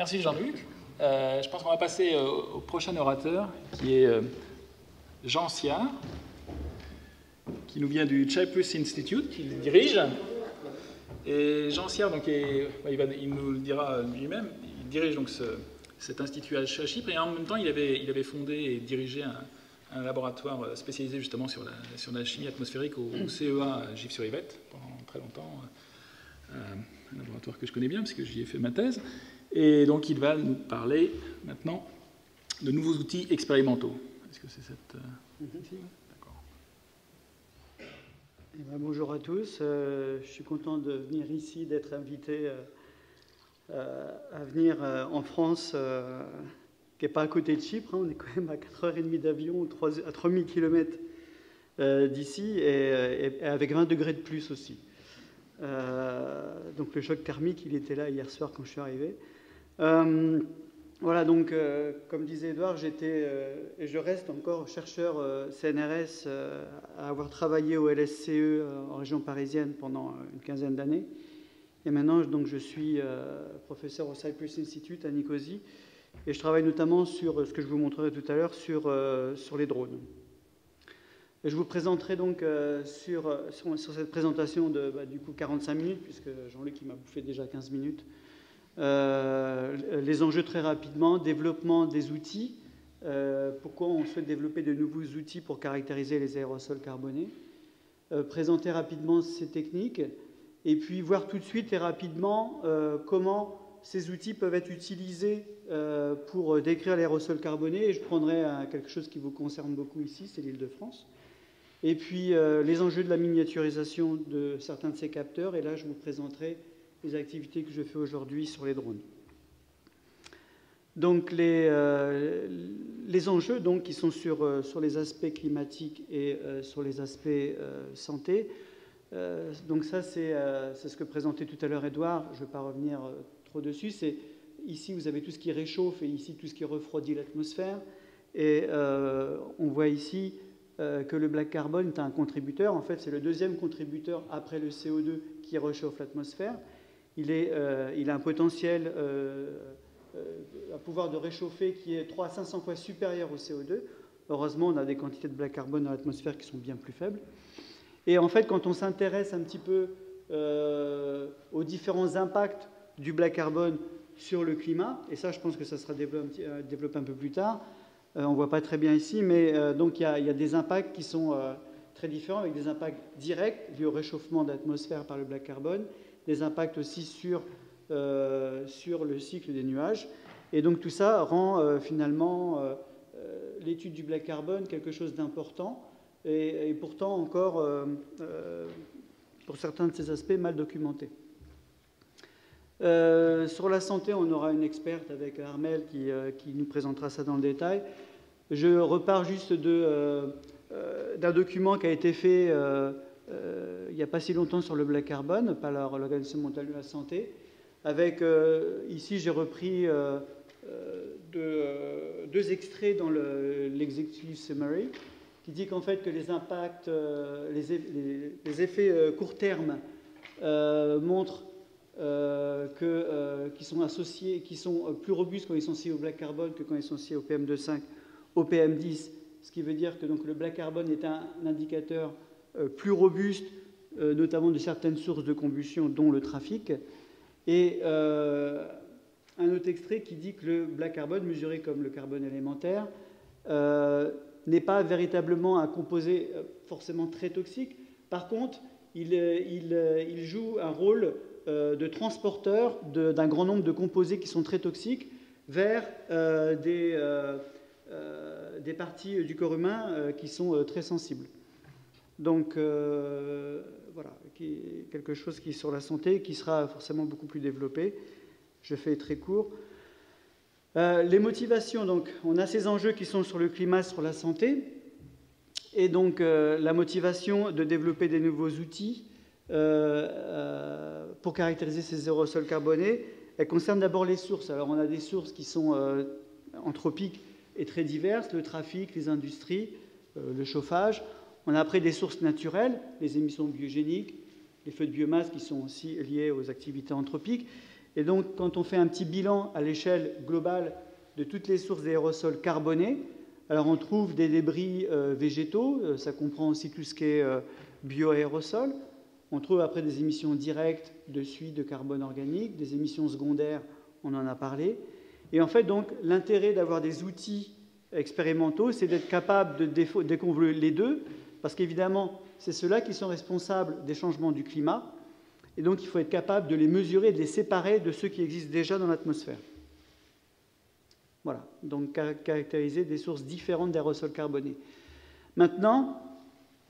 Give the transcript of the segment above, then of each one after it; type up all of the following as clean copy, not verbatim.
Merci Jean-Luc. Je pense qu'on va passer au prochain orateur, qui est Jean Siard, qui nous vient du Cyprus Institute, qu'il dirige. Et Jean Siard, donc, il nous le dira lui-même, il dirige donc cet institut à Chypre, et en même temps, il avait fondé et dirigé un laboratoire spécialisé justement sur la chimie atmosphérique au CEA à Gif-sur-Yvette pendant très longtemps, un laboratoire que je connais bien parce que j'y ai fait ma thèse. Et donc il va nous parler maintenant de nouveaux outils expérimentaux. Est-ce que c'est cette... D'accord. Eh bien, bonjour à tous. Je suis content de venir ici, d'être invité à venir en France, qui n'est pas à côté de Chypre. On est quand même à 4h30 d'avion, à 3000 km d'ici, et avec 20 degrés de plus aussi. Donc le choc thermique, il était là hier soir quand je suis arrivé. Voilà, donc comme disait Edouard, j'étais et je reste encore chercheur CNRS à avoir travaillé au LSCE en région parisienne pendant une quinzaine d'années. Et maintenant, donc, je suis professeur au Cyprus Institute à Nicosie, et je travaille notamment sur ce que je vous montrerai tout à l'heure sur les drones. Et je vous présenterai donc sur cette présentation de du coup 45 minutes, puisque Jean-Luc m'a bouffé déjà 15 minutes, les enjeux très rapidement, développement des outils, pourquoi on souhaite développer de nouveaux outils pour caractériser les aérosols carbonés, présenter rapidement ces techniques, et puis voir tout de suite et rapidement comment ces outils peuvent être utilisés pour décrire l'aérosol carboné. Et je prendrai quelque chose qui vous concerne beaucoup ici, c'est l'Île-de-France. Et puis les enjeux de la miniaturisation de certains de ces capteurs. Et là, je vous présenterai les activités que je fais aujourd'hui sur les drones. Donc les enjeux donc, qui sont sur les aspects climatiques et sur les aspects santé. Donc ça, c'est ce que présentait tout à l'heure Edouard. Je ne vais pas revenir trop dessus. Ici, vous avez tout ce qui réchauffe et ici, tout ce qui refroidit l'atmosphère. Et on voit ici que le black carbon est un contributeur. En fait, c'est le deuxième contributeur après le CO2 qui réchauffe l'atmosphère. Il a un potentiel, un pouvoir de réchauffer qui est 300 à 500 fois supérieur au CO2. Heureusement, on a des quantités de black carbone dans l'atmosphère qui sont bien plus faibles. Et en fait, quand on s'intéresse un petit peu aux différents impacts du black carbone sur le climat, et ça, je pense que ça sera développé un peu plus tard, on ne voit pas très bien ici, mais donc il y a des impacts qui sont très différents, avec des impacts directs du réchauffement de l'atmosphère par le black carbone, des impacts aussi sur le cycle des nuages. Et donc tout ça rend finalement l'étude du black carbone quelque chose d'important, et pourtant encore, pour certains de ces aspects, mal documentés. Sur la santé, on aura une experte avec Armelle qui nous présentera ça dans le détail. Je repars juste d'un document qui a été fait il n'y a pas si longtemps sur le black carbone par l'Organisation mondiale de la santé. Avec, ici, j'ai repris deux extraits dans l'Executive Summary, qui dit qu'en fait que les impacts, les effets court terme montrent qu'ils sont associés, qui sont plus robustes quand ils sont associés au black carbone que quand ils sont associés au PM2,5, au PM10, ce qui veut dire que donc, le black carbone est un indicateur plus robuste, notamment de certaines sources de combustion, dont le trafic. Et un autre extrait qui dit que le black carbone, mesuré comme le carbone élémentaire, n'est pas véritablement un composé forcément très toxique. Par contre, il joue un rôle de transporteur d'un grand nombre de composés qui sont très toxiques vers des parties du corps humain qui sont très sensibles. Donc, voilà, quelque chose qui est sur la santé, qui sera forcément beaucoup plus développé. Je fais très court. Les motivations, donc, on a ces enjeux qui sont sur le climat, sur la santé, et donc la motivation de développer des nouveaux outils pour caractériser ces aérosols carbonés, elle concerne d'abord les sources. Alors on a des sources qui sont anthropiques et très diverses, le trafic, les industries, le chauffage. On a après des sources naturelles, les émissions biogéniques, les feux de biomasse qui sont aussi liés aux activités anthropiques. Et donc, quand on fait un petit bilan à l'échelle globale de toutes les sources d'aérosols carbonés, alors on trouve des débris végétaux, ça comprend aussi tout ce qui est bioaérosols. On trouve après des émissions directes de suie de carbone organique, des émissions secondaires, on en a parlé. Et en fait, donc, l'intérêt d'avoir des outils expérimentaux, c'est d'être capable de déconvoluer les deux, parce qu'évidemment, c'est ceux-là qui sont responsables des changements du climat. Et donc, il faut être capable de les mesurer et de les séparer de ceux qui existent déjà dans l'atmosphère. Voilà, donc caractériser des sources différentes d'aérosols carbonés. Maintenant,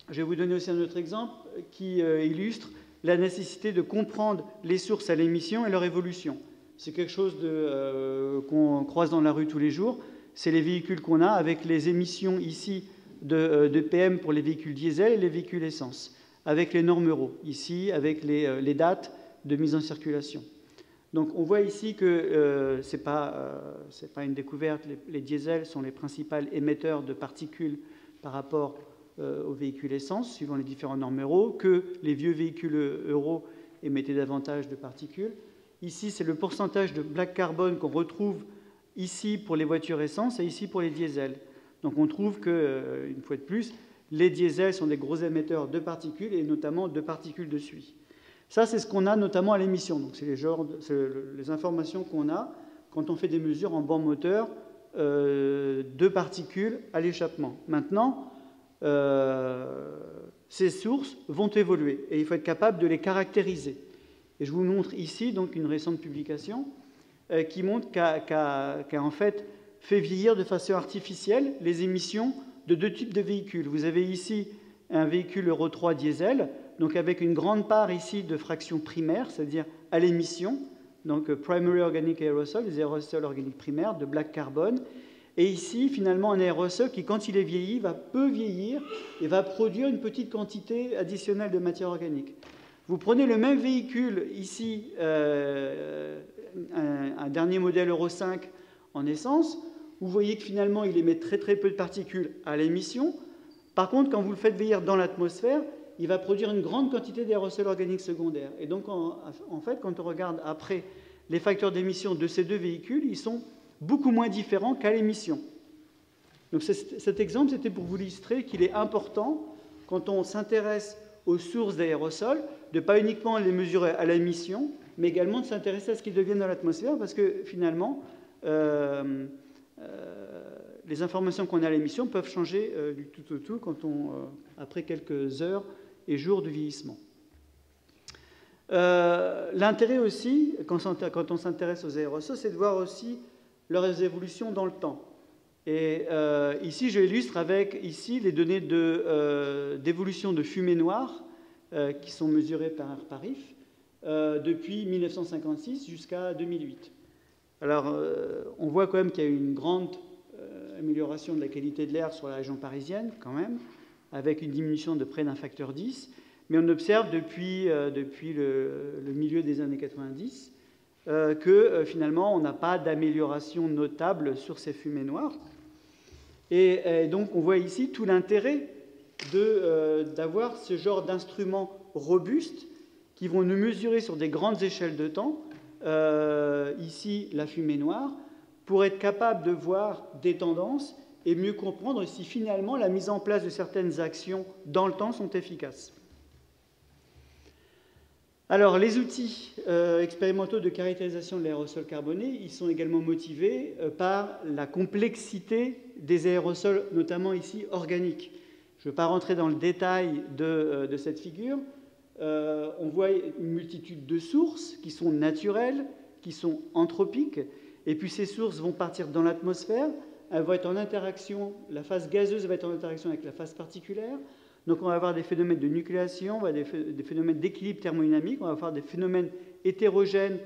je vais vous donner aussi un autre exemple qui illustre la nécessité de comprendre les sources à l'émission et leur évolution. C'est quelque chose qu'on croise dans la rue tous les jours. C'est les véhicules qu'on a avec les émissions ici de PM pour les véhicules diesel et les véhicules essence, avec les normes Euro, ici avec les dates de mise en circulation. Donc on voit ici que ce n'est pas une découverte, les diesels sont les principaux émetteurs de particules par rapport aux véhicules essence, suivant les différents normes Euro, que les vieux véhicules Euro émettaient davantage de particules. Ici, c'est le pourcentage de black carbone qu'on retrouve ici pour les voitures essence et ici pour les diesels. Donc on trouve que, une fois de plus, les diesels sont des gros émetteurs de particules et notamment de particules de suie. Ça, c'est ce qu'on a notamment à l'émission. Donc c'est les informations qu'on a quand on fait des mesures en banc moteur de particules à l'échappement. Maintenant, ces sources vont évoluer et il faut être capable de les caractériser. Et je vous montre ici donc une récente publication qui montre qu'a en fait fait vieillir de façon artificielle les émissions de deux types de véhicules. Vous avez ici un véhicule Euro 3 diesel, donc avec une grande part ici de fraction primaire, c'est-à-dire à l'émission, donc primary organic aerosol, les aérosols organiques primaires de black carbone. Et ici, finalement, un aérosol qui, quand il est vieilli, va peu vieillir et va produire une petite quantité additionnelle de matière organique. Vous prenez le même véhicule, ici, un dernier modèle Euro 5 en essence, vous voyez que finalement, il émet très très peu de particules à l'émission. Par contre, quand vous le faites vieillir dans l'atmosphère, il va produire une grande quantité d'aérosols organiques secondaires. Et donc, en fait, quand on regarde après les facteurs d'émission de ces deux véhicules, ils sont beaucoup moins différents qu'à l'émission. Donc cet exemple, c'était pour vous illustrer qu'il est important, quand on s'intéresse aux sources d'aérosols, de ne pas uniquement les mesurer à l'émission, mais également de s'intéresser à ce qu'ils deviennent dans l'atmosphère, parce que finalement, les informations qu'on a à l'émission peuvent changer du tout au tout après quelques heures et jours de vieillissement. L'intérêt aussi, quand on s'intéresse aux aérosols, c'est de voir aussi leurs évolutions dans le temps. Et ici, je l'illustre avec les données d'évolution de fumée noire qui sont mesurées par IF depuis 1956 jusqu'à 2008. Alors, on voit quand même qu'il y a eu une grande amélioration de la qualité de l'air sur la région parisienne, quand même, avec une diminution de près d'un facteur 10. Mais on observe depuis le milieu des années 90 que finalement, on n'a pas d'amélioration notable sur ces fumées noires. Et donc, on voit ici tout l'intérêt d'avoir ce genre d'instruments robustes qui vont nous mesurer sur des grandes échelles de temps, ici la fumée noire, pour être capable de voir des tendances et mieux comprendre si finalement la mise en place de certaines actions dans le temps sont efficaces. Alors, les outils expérimentaux de caractérisation de l'aérosol carboné, ils sont également motivés par la complexité des aérosols, notamment ici organiques. Je ne veux pas rentrer dans le détail de cette figure. On voit une multitude de sources qui sont naturelles, qui sont anthropiques, et puis ces sources vont partir dans l'atmosphère, elles vont être en interaction, la phase gazeuse va être en interaction avec la phase particulaire. Donc on va avoir des phénomènes de nucléation, on va avoir des phénomènes d'équilibre thermodynamique, on va avoir des phénomènes hétérogènes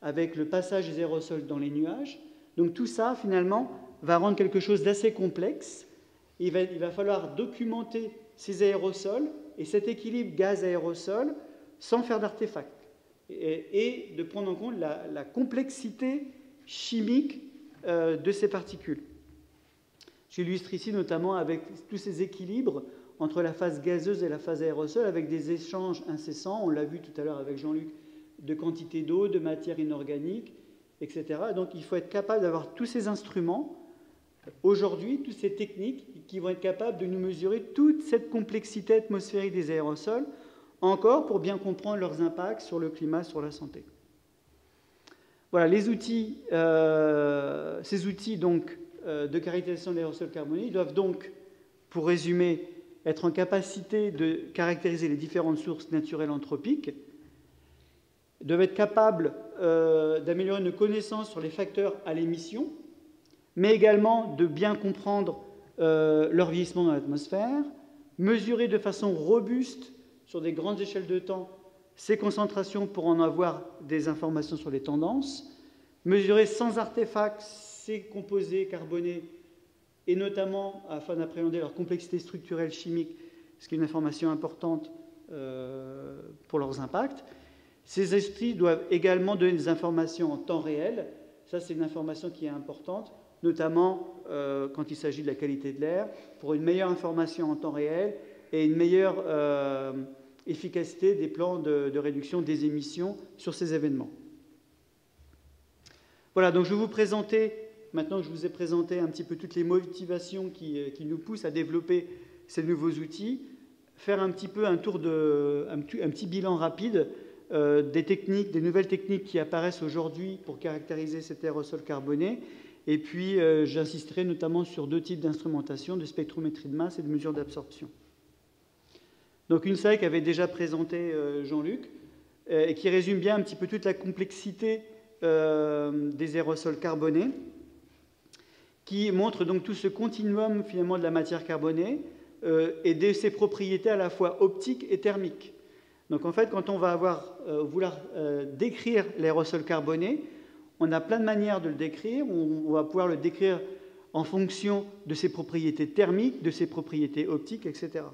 avec le passage des aérosols dans les nuages. Donc tout ça, finalement, va rendre quelque chose d'assez complexe. Il va falloir documenter ces aérosols et cet équilibre gaz-aérosol sans faire d'artefacts et de prendre en compte la complexité chimique de ces particules. J'illustre ici notamment avec tous ces équilibres entre la phase gazeuse et la phase aérosol, avec des échanges incessants. On l'a vu tout à l'heure avec Jean-Luc, de quantité d'eau, de matière inorganique, etc. Donc il faut être capable d'avoir tous ces instruments, aujourd'hui, toutes ces techniques qui vont être capables de nous mesurer toute cette complexité atmosphérique des aérosols, encore pour bien comprendre leurs impacts sur le climat, sur la santé. Voilà, les outils, ces outils donc, de caractérisation de l'aérosol carboné doivent donc, pour résumer, être en capacité de caractériser les différentes sources naturelles anthropiques, doivent être capables d'améliorer nos connaissances sur les facteurs à l'émission, mais également de bien comprendre leur vieillissement dans l'atmosphère, mesurer de façon robuste sur des grandes échelles de temps ces concentrations pour en avoir des informations sur les tendances, mesurer sans artefact ces composés carbonés et notamment afin d'appréhender leur complexité structurelle chimique, ce qui est une information importante pour leurs impacts. Ces outils doivent également donner des informations en temps réel. Ça, c'est une information qui est importante, notamment quand il s'agit de la qualité de l'air, pour une meilleure information en temps réel et une meilleure efficacité des plans de réduction des émissions sur ces événements. Voilà, donc je vais vous présenter, maintenant que je vous ai présenté un petit peu toutes les motivations qui nous poussent à développer ces nouveaux outils, faire un petit peu un petit bilan rapide des techniques, des nouvelles techniques qui apparaissent aujourd'hui pour caractériser cet aérosol carboné. Et puis, j'insisterai notamment sur deux types d'instrumentation, de spectrométrie de masse et de mesure d'absorption. Donc, une slide qu'avait déjà présenté Jean-Luc, et qui résume bien un petit peu toute la complexité des aérosols carbonés, qui montre donc tout ce continuum finalement de la matière carbonée et de ses propriétés à la fois optiques et thermiques. Donc en fait, quand on va vouloir décrire l'aérosol carboné, on a plein de manières de le décrire. On va pouvoir le décrire en fonction de ses propriétés thermiques, de ses propriétés optiques, etc.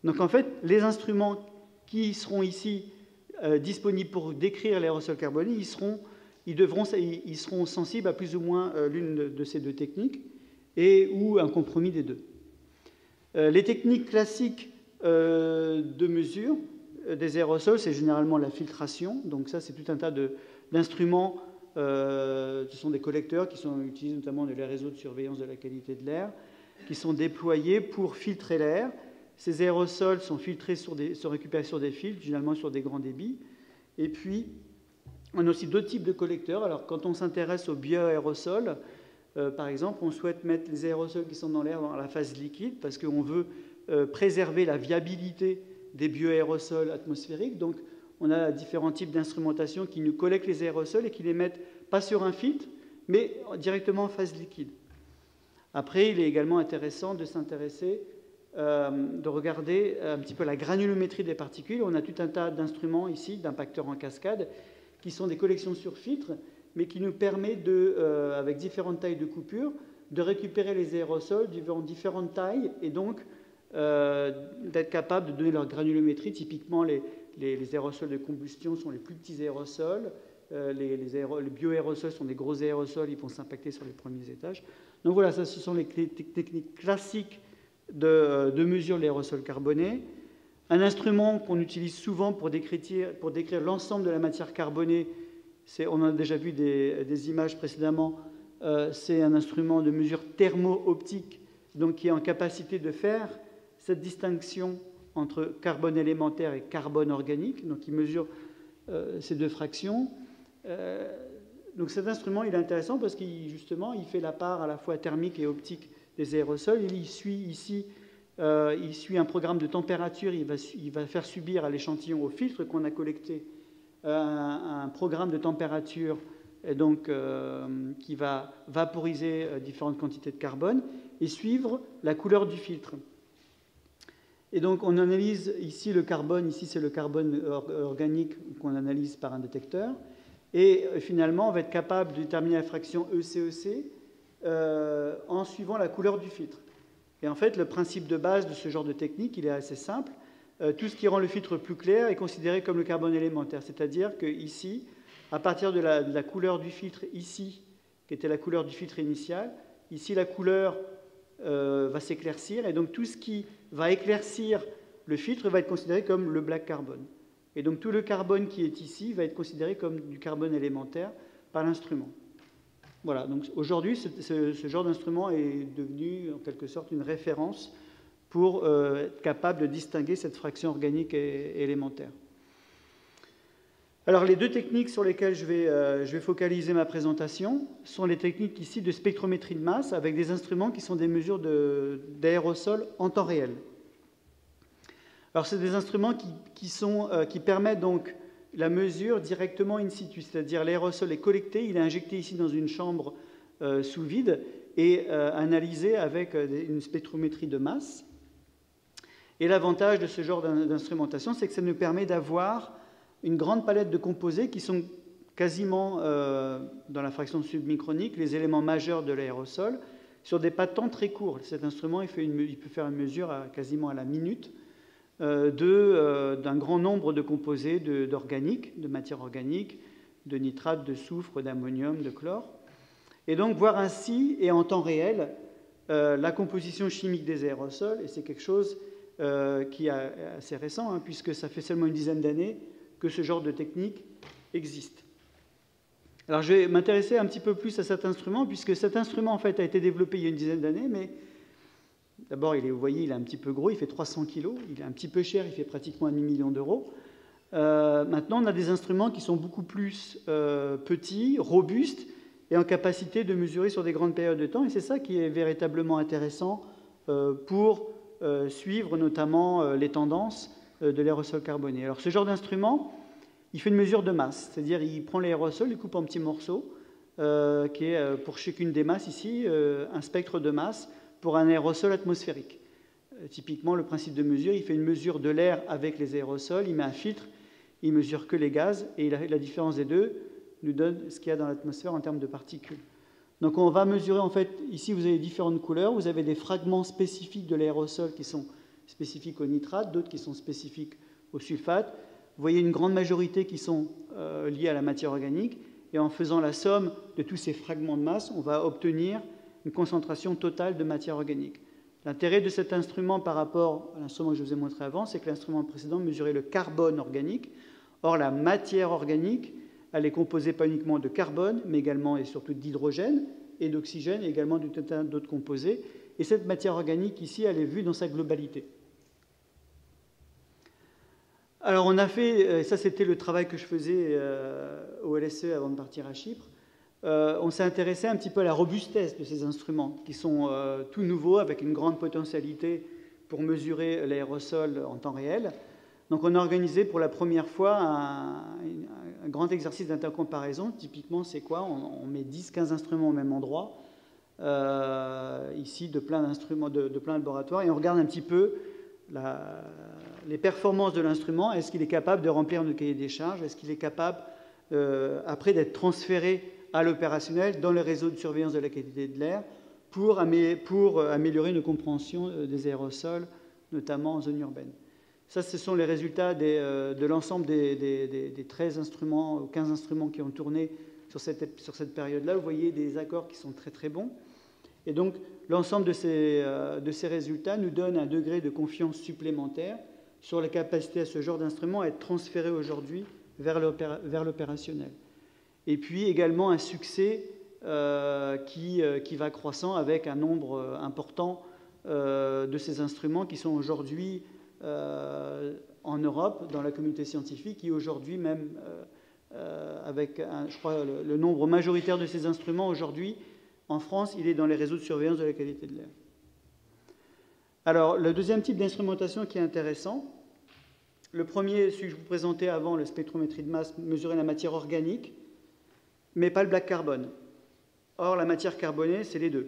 Donc en fait, les instruments qui seront ici disponibles pour décrire l'aérosol carboné, ils seront sensibles à plus ou moins l'une de ces deux techniques ou un compromis des deux. Les techniques classiques de mesure des aérosols, c'est généralement la filtration. Donc ça, c'est tout un tas d'instruments. Ce sont des collecteurs qui sont utilisés notamment dans les réseaux de surveillance de la qualité de l'air, qui sont déployés pour filtrer l'air. Ces aérosols sont filtrés sont récupérés sur des filtres, généralement sur des grands débits. Et puis, on a aussi d'autres types de collecteurs. Alors, quand on s'intéresse aux bioaérosols, par exemple, on souhaite mettre les aérosols qui sont dans l'air dans la phase liquide parce qu'on veut préserver la viabilité des bioaérosols atmosphériques. Donc, on a différents types d'instrumentation qui nous collectent les aérosols et qui les mettent pas sur un filtre, mais directement en phase liquide. Après, il est également intéressant de s'intéresser, de regarder un petit peu la granulométrie des particules. On a tout un tas d'instruments ici, d'impacteurs en cascade, qui sont des collections sur filtre, mais qui nous permet, avec différentes tailles de coupure, de récupérer les aérosols en différentes tailles et donc d'être capable de donner leur granulométrie. Typiquement, les aérosols de combustion sont les plus petits aérosols. Les bioaérosols sont des gros aérosols, ils vont s'impacter sur les premiers étages. Donc voilà, ça, ce sont les techniques classiques de mesure de l'aérosol carboné. Un instrument qu'on utilise souvent pour décrire l'ensemble de la matière carbonée, on en a déjà vu des images précédemment, c'est un instrument de mesure thermo-optique, donc qui est en capacité de faire cette distinction entre carbone élémentaire et carbone organique, donc il mesure ces deux fractions. Donc cet instrument, il est intéressant parce qu'il justement, il fait la part à la fois thermique et optique des aérosols. Il suit ici, il suit un programme de température. Il va faire subir à l'échantillon, au filtre qu'on a collecté, un programme de température donc, qui va vaporiser différentes quantités de carbone et suivre la couleur du filtre. Et donc on analyse ici le carbone, ici c'est le carbone organique qu'on analyse par un détecteur. Et finalement, on va être capable de déterminer la fraction ECEC en suivant la couleur du filtre. Et en fait, le principe de base de ce genre de technique, il est assez simple. Tout ce qui rend le filtre plus clair est considéré comme le carbone élémentaire. C'est-à-dire qu'ici, à partir de la couleur du filtre ici, qui était la couleur du filtre initial, ici la couleur va s'éclaircir. Et donc tout ce qui va éclaircir le filtre va être considéré comme le black carbone. Et donc tout le carbone qui est ici va être considéré comme du carbone élémentaire par l'instrument. Voilà, donc aujourd'hui, ce genre d'instrument est devenu en quelque sorte une référence pour être capable de distinguer cette fraction organique et élémentaire. Alors les deux techniques sur lesquelles je vais focaliser ma présentation sont les techniques ici de spectrométrie de masse avec des instruments qui sont des mesures d'aérosols en temps réel. Alors c'est des instruments qui permettent donc la mesure directement in situ, c'est-à-dire l'aérosol est collecté, il est injecté ici dans une chambre sous vide et analysé avec une spectrométrie de masse. Et l'avantage de ce genre d'instrumentation, c'est que ça nous permet d'avoir une grande palette de composés qui sont quasiment, dans la fraction submicronique, les éléments majeurs de l'aérosol, sur des pas de temps très courts. Cet instrument, il peut faire une mesure quasiment à la minute d'un grand nombre de composés d'organiques, de matière organique, de nitrate, de soufre, d'ammonium, de chlore. Et donc voir ainsi, et en temps réel, la composition chimique des aérosols, et c'est quelque chose qui est assez récent, hein, puisque ça fait seulement une dizaine d'années que ce genre de technique existe. Alors je vais m'intéresser un petit peu plus à cet instrument, puisque cet instrument en fait a été développé il y a une dizaine d'années, mais d'abord, vous voyez, il est un petit peu gros, il fait 300 kg, il est un petit peu cher, il fait pratiquement 1,5 million d'euros. Maintenant, on a des instruments qui sont beaucoup plus petits, robustes, et en capacité de mesurer sur des grandes périodes de temps, et c'est ça qui est véritablement intéressant pour suivre notamment les tendances de l'aérosol carboné. Alors ce genre d'instrument, il fait une mesure de masse, c'est-à-dire il prend l'aérosol, il coupe en petits morceaux, qui est pour chacune des masses ici, un spectre de masse pour un aérosol atmosphérique. Typiquement, le principe de mesure, il fait une mesure de l'air avec les aérosols, il met un filtre, il mesure que les gaz, et la différence des deux nous donne ce qu'il y a dans l'atmosphère en termes de particules. Donc on va mesurer, en fait, ici vous avez différentes couleurs, vous avez des fragments spécifiques de l'aérosol qui sont spécifiques au nitrate, d'autres qui sont spécifiques au sulfate. Vous voyez une grande majorité qui sont liés à la matière organique, et en faisant la somme de tous ces fragments de masse, on va obtenir une concentration totale de matière organique. L'intérêt de cet instrument par rapport à l'instrument que je vous ai montré avant, c'est que l'instrument précédent mesurait le carbone organique. Or, la matière organique, elle est composée pas uniquement de carbone, mais également et surtout d'hydrogène et d'oxygène, et également d'un tas d'autres composés. Et cette matière organique, ici, elle est vue dans sa globalité. Alors, on a fait, ça c'était le travail que je faisais au LSE avant de partir à Chypre, on s'est intéressé un petit peu à la robustesse de ces instruments, qui sont tout nouveaux, avec une grande potentialité pour mesurer l'aérosol en temps réel. Donc on a organisé pour la première fois un grand exercice d'intercomparaison. Typiquement, c'est quoi? On met 10-15 instruments au même endroit, ici de plein d'instruments, de plein de laboratoires, et on regarde un petit peu les performances de l'instrument. Est-ce qu'il est capable de remplir notre cahier des charges? Est-ce qu'il est capable, après, d'être transféré à l'opérationnel dans le réseau de surveillance de la qualité de l'air pour améliorer nos compréhensions des aérosols, notamment en zone urbaine. Ça, ce sont les résultats de l'ensemble des 13 instruments ou 15 instruments qui ont tourné sur cette période-là. Vous voyez des accords qui sont très très bons. Et donc, l'ensemble de ces résultats nous donne un degré de confiance supplémentaire sur la capacité à ce genre d'instrument à être transféré aujourd'hui vers l'opérationnel. Et puis également un succès qui va croissant avec un nombre important de ces instruments qui sont aujourd'hui en Europe, dans la communauté scientifique, qui aujourd'hui même, avec je crois le nombre majoritaire de ces instruments aujourd'hui, en France, il est dans les réseaux de surveillance de la qualité de l'air. Alors, le deuxième type d'instrumentation qui est intéressant, le premier, celui que je vous présentais avant, le spectrométrie de masse, mesurer la matière organique, mais pas le black carbone. Or, la matière carbonée, c'est les deux.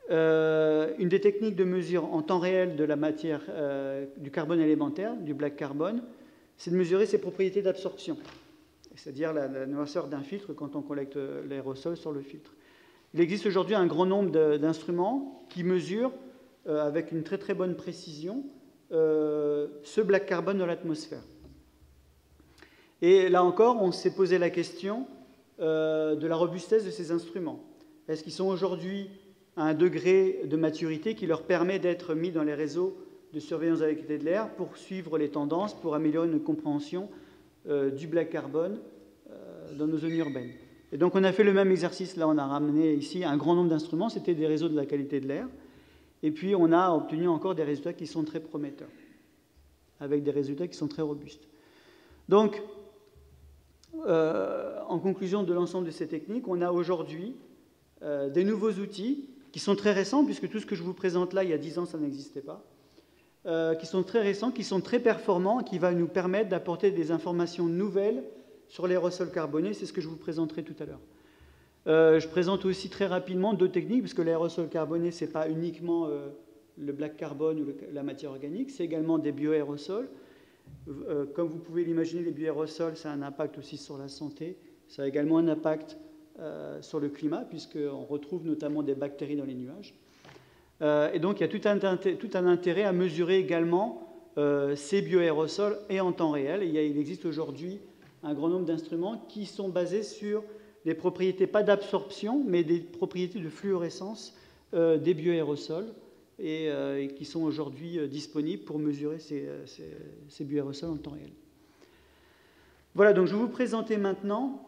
Une des techniques de mesure en temps réel de la matière du carbone élémentaire, du black carbone, c'est de mesurer ses propriétés d'absorption, c'est-à-dire la noirceur d'un filtre quand on collecte l'aérosol sur le filtre. Il existe aujourd'hui un grand nombre d'instruments qui mesurent avec une très très bonne précision ce black carbone dans l'atmosphère. Et là encore, on s'est posé la question de la robustesse de ces instruments. Est-ce qu'ils sont aujourd'hui à un degré de maturité qui leur permet d'être mis dans les réseaux de surveillance de la qualité de l'air pour suivre les tendances, pour améliorer une compréhension du black carbone dans nos zones urbaines. Et donc on a fait le même exercice, là on a ramené ici un grand nombre d'instruments, c'était des réseaux de la qualité de l'air, et puis on a obtenu encore des résultats qui sont très prometteurs, avec des résultats qui sont très robustes. Donc, en conclusion de l'ensemble de ces techniques, on a aujourd'hui des nouveaux outils qui sont très récents, puisque tout ce que je vous présente là, il y a 10 ans, ça n'existait pas, qui sont très récents, qui sont très performants, qui va nous permettre d'apporter des informations nouvelles sur l'aérosol carboné. C'est ce que je vous présenterai tout à l'heure. Je présente aussi très rapidement deux techniques, parce que l'aérosol carboné, ce n'est pas uniquement le black carbone ou la matière organique, c'est également des bioaérosols. Comme vous pouvez l'imaginer, les bioaérosols, ça a un impact aussi sur la santé. Ça a également un impact sur le climat, puisqu'on retrouve notamment des bactéries dans les nuages. Et donc, il y a tout un intérêt à mesurer également ces bioaérosols et en temps réel. Et il existe aujourd'hui un grand nombre d'instruments qui sont basés sur des propriétés, pas d'absorption, mais des propriétés de fluorescence des bioaérosols et qui sont aujourd'hui disponibles pour mesurer ces bioaérosols en temps réel. Voilà, donc je vais vous présenter maintenant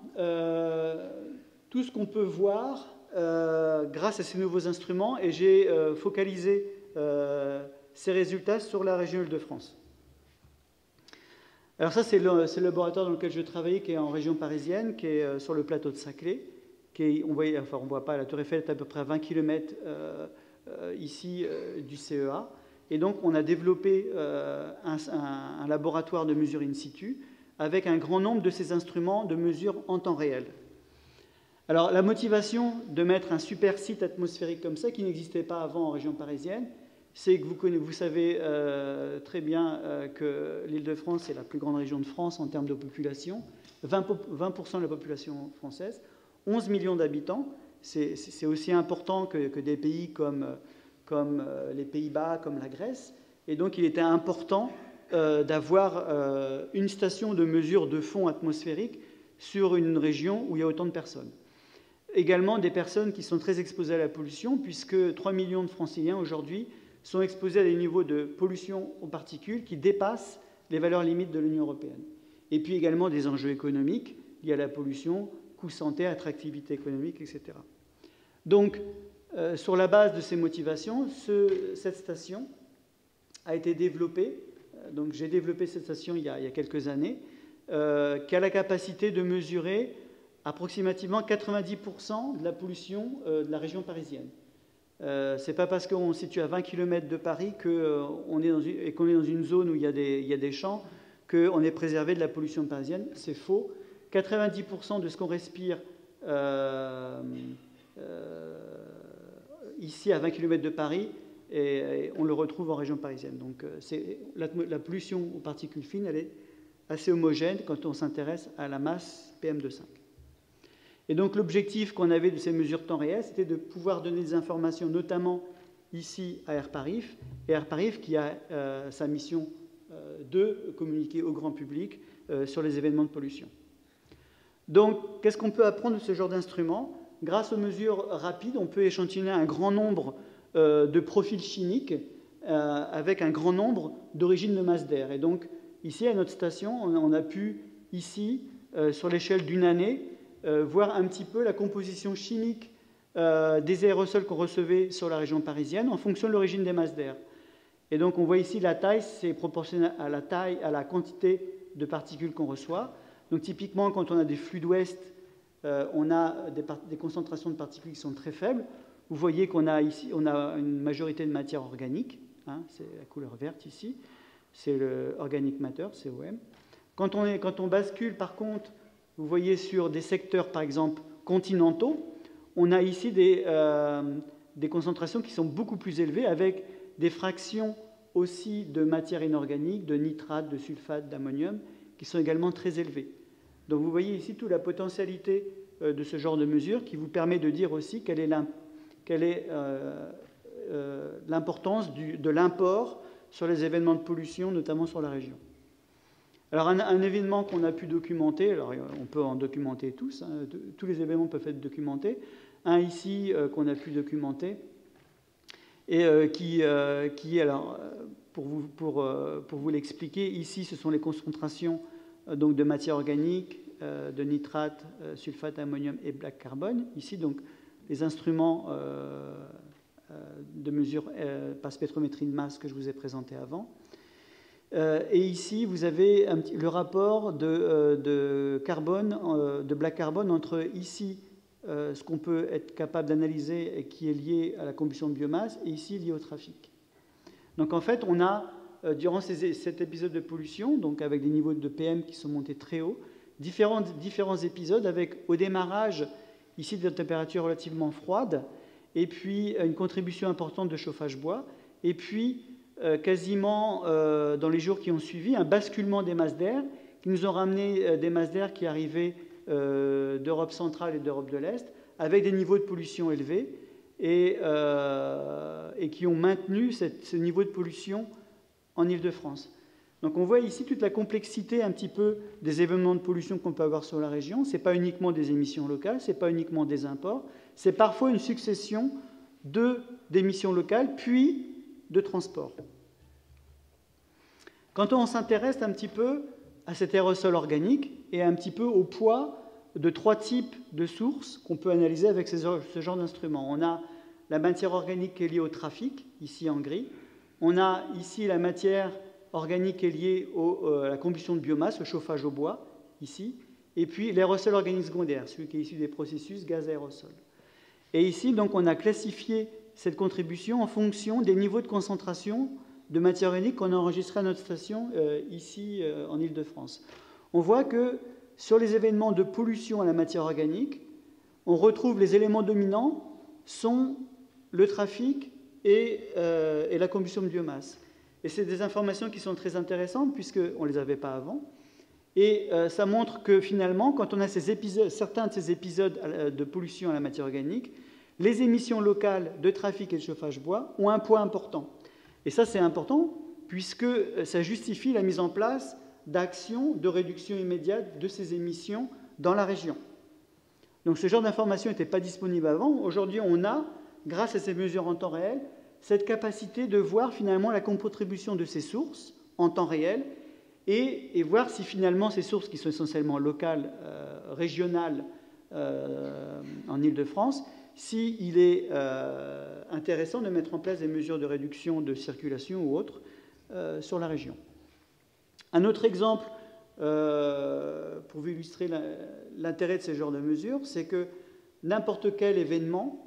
tout ce qu'on peut voir grâce à ces nouveaux instruments, et j'ai focalisé ces résultats sur la région Île-de-France. Alors ça, c'est le laboratoire dans lequel je travaille, qui est en région parisienne, qui est sur le plateau de Saclay. On ne voit pas, la Tour Eiffel est à peu près à 20 km ici du CEA. Et donc, on a développé un laboratoire de mesure in situ avec un grand nombre de ces instruments de mesure en temps réel. Alors, la motivation de mettre un super site atmosphérique comme ça, qui n'existait pas avant en région parisienne, c'est que vous savez très bien que l'Île-de-France est la plus grande région de France en termes de population, 20% de la population française, 11 millions d'habitants. C'est aussi important que des pays comme les Pays-Bas, comme la Grèce. Et donc, il était important d'avoir une station de mesure de fond atmosphérique sur une région où il y a autant de personnes. Également, des personnes qui sont très exposées à la pollution, puisque 3 millions de Franciliens aujourd'hui sont exposés à des niveaux de pollution aux particules qui dépassent les valeurs limites de l'Union européenne. Et puis également des enjeux économiques liés à la pollution, coût santé, attractivité économique, etc. Donc, sur la base de ces motivations, cette station a été développée. Donc, j'ai développé cette station il y a quelques années, qui a la capacité de mesurer approximativement 90% de la pollution de la région parisienne. Ce n'est pas parce qu'on se situe à 20 km de Paris qu'on est dans une zone où il y a des champs qu'on est préservé de la pollution parisienne. C'est faux. 90% de ce qu'on respire ici à 20 km de Paris, et on le retrouve en région parisienne. Donc la pollution aux particules fines, elle est assez homogène quand on s'intéresse à la masse PM2,5. Et donc l'objectif qu'on avait de ces mesures temps réel, c'était de pouvoir donner des informations, notamment ici à AirParif, et AirParif qui a sa mission de communiquer au grand public sur les événements de pollution. Donc, qu'est-ce qu'on peut apprendre de ce genre d'instrument? Grâce aux mesures rapides, on peut échantillonner un grand nombre de profils chimiques avec un grand nombre d'origines de masse d'air. Et donc, ici, à notre station, on a pu, ici, sur l'échelle d'une année, voir un petit peu la composition chimique des aérosols qu'on recevait sur la région parisienne en fonction de l'origine des masses d'air. Et donc, on voit ici la taille, c'est proportionnel à la taille, à la quantité de particules qu'on reçoit. Donc, typiquement, quand on a des flux d'ouest, on a des concentrations de particules qui sont très faibles. Vous voyez qu'on a ici, on a une majorité de matière organique. Hein, c'est la couleur verte ici. C'est le organic matter, COM. Quand on bascule, par contre, vous voyez sur des secteurs, par exemple, continentaux, on a ici des concentrations qui sont beaucoup plus élevées, avec des fractions aussi de matière inorganique, de nitrate, de sulfate, d'ammonium, qui sont également très élevées. Donc vous voyez ici toute la potentialité de ce genre de mesure qui vous permet de dire aussi quelle est l'importance de l'import sur les événements de pollution, notamment sur la région. Alors un événement qu'on a pu documenter, alors on peut en documenter tous, hein, tous les événements peuvent être documentés. Un ici qu'on a pu documenter, et qui alors, pour vous l'expliquer, ici, ce sont les concentrations donc, de matière organique, de nitrate, sulfate, ammonium et black carbone. Ici, donc, les instruments de mesure par spectrométrie de masse que je vous ai présenté avant. Et ici, vous avez le rapport de carbone, de black carbone entre ici, ce qu'on peut être capable d'analyser et qui est lié à la combustion de biomasse, et ici, lié au trafic. Donc en fait, on a, durant cet épisode de pollution, donc avec des niveaux de PM qui sont montés très haut, différents épisodes avec, au démarrage, ici, des températures relativement froides, et puis une contribution importante de chauffage bois, et puis quasiment dans les jours qui ont suivi, un basculement des masses d'air qui nous ont ramené des masses d'air qui arrivaient d'Europe centrale et d'Europe de l'Est, avec des niveaux de pollution élevés, et qui ont maintenu ce niveau de pollution en Île-de-France. Donc on voit ici toute la complexité un petit peu des événements de pollution qu'on peut avoir sur la région. Ce n'est pas uniquement des émissions locales, ce n'est pas uniquement des imports, c'est parfois une succession d'émissions locales, puis de transport. Quand on s'intéresse un petit peu à cet aérosol organique et un petit peu au poids de 3 types de sources qu'on peut analyser avec ce genre d'instruments. On a la matière organique qui est liée au trafic, ici en gris. On a ici la matière organique qui est liée à la combustion de biomasse, au chauffage au bois, ici. Et puis l'aérosol organique secondaire, celui qui est issu des processus gaz-aérosol. Et ici, donc, on a classifié cette contribution en fonction des niveaux de concentration de matière organique qu'on a enregistré à notre station ici en Île-de-France. On voit que sur les événements de pollution à la matière organique, on retrouve les éléments dominants sont le trafic et la combustion de biomasse. Et c'est des informations qui sont très intéressantes puisqu'on ne les avait pas avant. Et ça montre que finalement, quand on a certains de ces épisodes de pollution à la matière organique, les émissions locales de trafic et de chauffage bois ont un poids important. Et ça, c'est important puisque ça justifie la mise en place d'actions de réduction immédiate de ces émissions dans la région. Donc ce genre d'information n'était pas disponible avant. Aujourd'hui, on a, grâce à ces mesures en temps réel, cette capacité de voir finalement la contribution de ces sources en temps réel et voir si finalement ces sources qui sont essentiellement locales, régionales en Île-de-France, s'il est intéressant de mettre en place des mesures de réduction de circulation ou autres sur la région. Un autre exemple, pour vous illustrer l'intérêt de ce genre de mesures, c'est que n'importe quel événement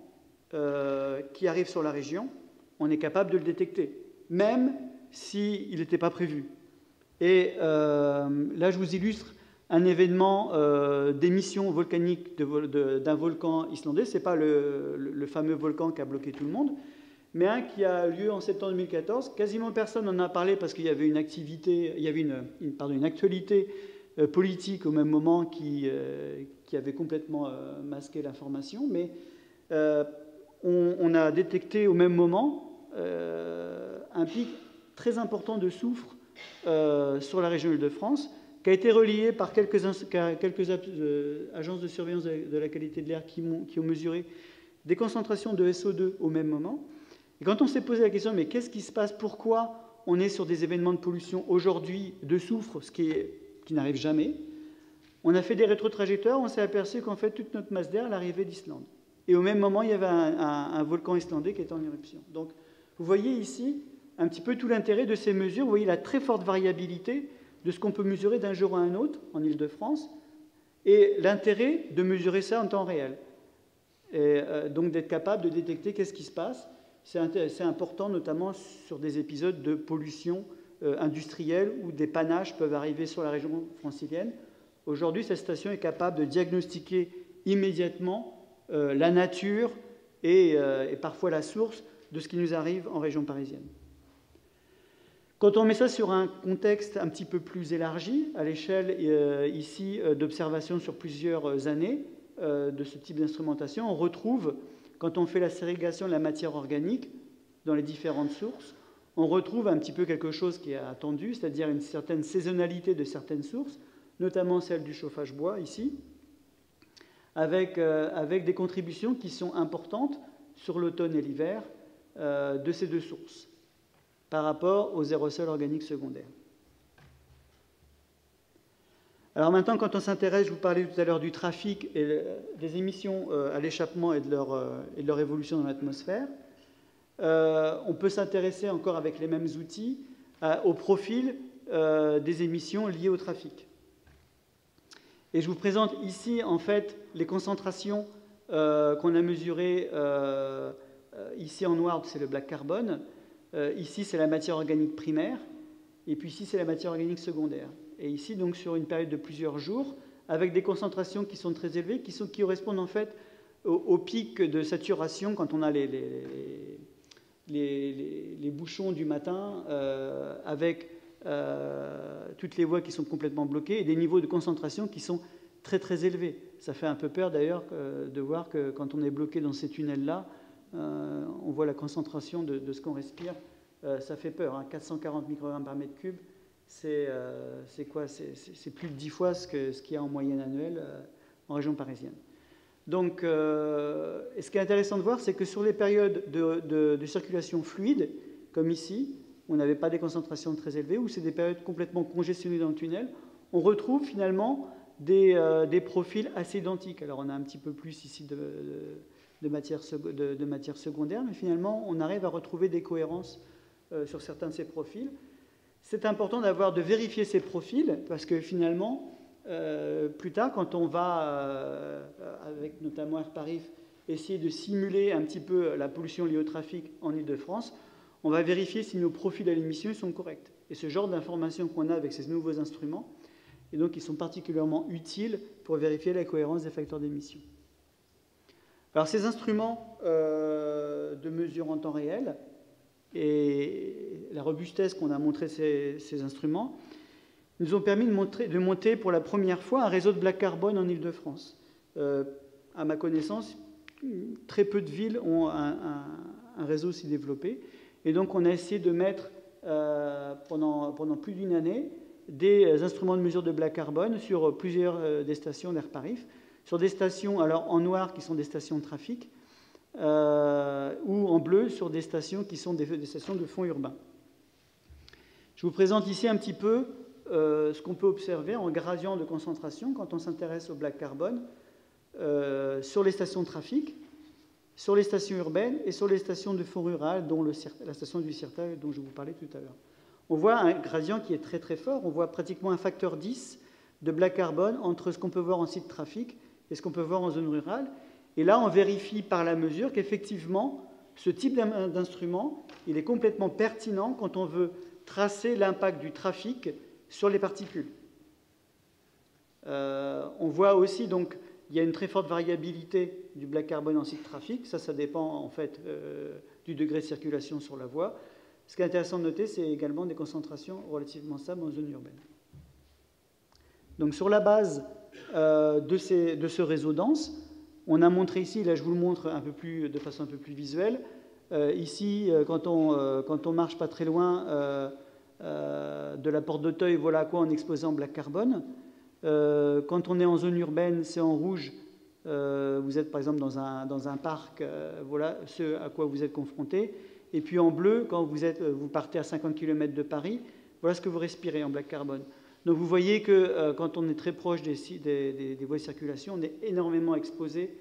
qui arrive sur la région, on est capable de le détecter, même s'il n'était pas prévu. Et là, je vous illustre un événement d'émission volcanique d'un volcan islandais. Ce n'est pas le fameux volcan qui a bloqué tout le monde, mais un qui a lieu en septembre 2014. Quasiment personne n'en a parlé parce qu'il y avait une actualité politique au même moment qui avait complètement masqué l'information. Mais on a détecté au même moment un pic très important de soufre sur la région Île-de-France, qui a été relié par quelques agences de surveillance de la qualité de l'air qui ont mesuré des concentrations de SO2 au même moment. Et quand on s'est posé la question, mais qu'est-ce qui se passe? Pourquoi on est sur des événements de pollution aujourd'hui de soufre, ce qui n'arrive jamais? On a fait des rétrotrajectoires, on s'est aperçu qu'en fait, toute notre masse d'air, elle arrivait d'Islande. Et au même moment, il y avait un volcan islandais qui était en éruption. Donc, vous voyez ici un petit peu tout l'intérêt de ces mesures. Vous voyez la très forte variabilité de ce qu'on peut mesurer d'un jour à un autre en Île-de-France et l'intérêt de mesurer ça en temps réel. Et donc d'être capable de détecter qu'est-ce qui se passe. C'est important, notamment sur des épisodes de pollution industrielle où des panaches peuvent arriver sur la région francilienne. Aujourd'hui, cette station est capable de diagnostiquer immédiatement la nature et parfois la source de ce qui nous arrive en région parisienne. Quand on met ça sur un contexte un petit peu plus élargi, à l'échelle ici d'observation sur plusieurs années de ce type d'instrumentation, on retrouve, quand on fait la ségrégation de la matière organique dans les différentes sources, on retrouve un petit peu quelque chose qui est attendu, c'est-à-dire une certaine saisonnalité de certaines sources, notamment celle du chauffage bois ici, avec des contributions qui sont importantes sur l'automne et l'hiver, de ces deux sources par rapport aux aérosols organiques secondaires. Alors maintenant, quand on s'intéresse, je vous parlais tout à l'heure du trafic et des émissions à l'échappement et de leur évolution dans l'atmosphère, on peut s'intéresser encore avec les mêmes outils au profil des émissions liées au trafic. Et je vous présente ici, en fait, les concentrations qu'on a mesurées. Ici, en noir, c'est le black carbone. Ici, c'est la matière organique primaire. Et puis ici, c'est la matière organique secondaire. Et ici, donc, sur une période de plusieurs jours, avec des concentrations qui sont très élevées, qui correspondent, en fait, au pic de saturation quand on a les bouchons du matin, avec toutes les voies qui sont complètement bloquées et des niveaux de concentration qui sont très très élevés. Ça fait un peu peur d'ailleurs de voir que quand on est bloqué dans ces tunnels-là, on voit la concentration de ce qu'on respire. Ça fait peur, hein. 440 microgrammes par mètre cube, c'est quoi? C'est plus de 10 fois ce qu'il y a en moyenne annuelle en région parisienne. Donc, et ce qui est intéressant de voir, c'est que sur les périodes de circulation fluide, comme ici, où on n'avait pas des concentrations très élevées, où c'est des périodes complètement congestionnées dans le tunnel, on retrouve finalement des profils assez identiques. Alors, on a un petit peu plus ici de matière secondaire, mais finalement, on arrive à retrouver des cohérences sur certains de ces profils. C'est important de vérifier ces profils, parce que finalement, plus tard, quand on va, avec notamment Airparif, essayer de simuler un petit peu la pollution liée au trafic en Île-de-France, on va vérifier si nos profils à l'émission sont corrects. Et ce genre d'informations qu'on a avec ces nouveaux instruments, et donc ils sont particulièrement utiles pour vérifier la cohérence des facteurs d'émission. Alors ces instruments de mesure en temps réel et la robustesse qu'on a montré ces instruments nous ont permis de monter pour la première fois un réseau de black carbone en Île-de-France. À ma connaissance, très peu de villes ont un réseau si développé. Et donc, on a essayé de mettre, pendant plus d'une année, des instruments de mesure de black carbone sur plusieurs des stations d'Airparif, sur des stations, alors en noir, qui sont des stations de trafic, ou en bleu, sur des stations qui sont des stations de fond urbain. Je vous présente ici un petit peu ce qu'on peut observer en gradient de concentration quand on s'intéresse au black carbone sur les stations de trafic, sur les stations urbaines et sur les stations de fond rural, dont la station du Cirta dont je vous parlais tout à l'heure. On voit un gradient qui est très très fort, on voit pratiquement un facteur 10 de black carbone entre ce qu'on peut voir en site trafic et ce qu'on peut voir en zone rurale. Et là, on vérifie par la mesure qu'effectivement, ce type d'instrument, il est complètement pertinent quand on veut tracer l'impact du trafic sur les particules. On voit aussi, donc, il y a une très forte variabilité du black carbone en site trafic. Ça dépend en fait du degré de circulation sur la voie. Ce qui est intéressant de noter, c'est également des concentrations relativement stables en zone urbaine. Donc sur la base de ce réseau dense, on a montré ici, là je vous le montre de façon un peu plus visuelle, ici quand on marche pas très loin de la porte d'Auteuil, voilà à quoi on est exposé en black carbone. Quand on est en zone urbaine, c'est en rouge. Vous êtes par exemple dans un parc, voilà ce à quoi vous êtes confronté. Et puis en bleu, quand vous partez à 50 km de Paris, voilà ce que vous respirez en black carbone. Donc vous voyez que quand on est très proche des voies de circulation, on est énormément exposé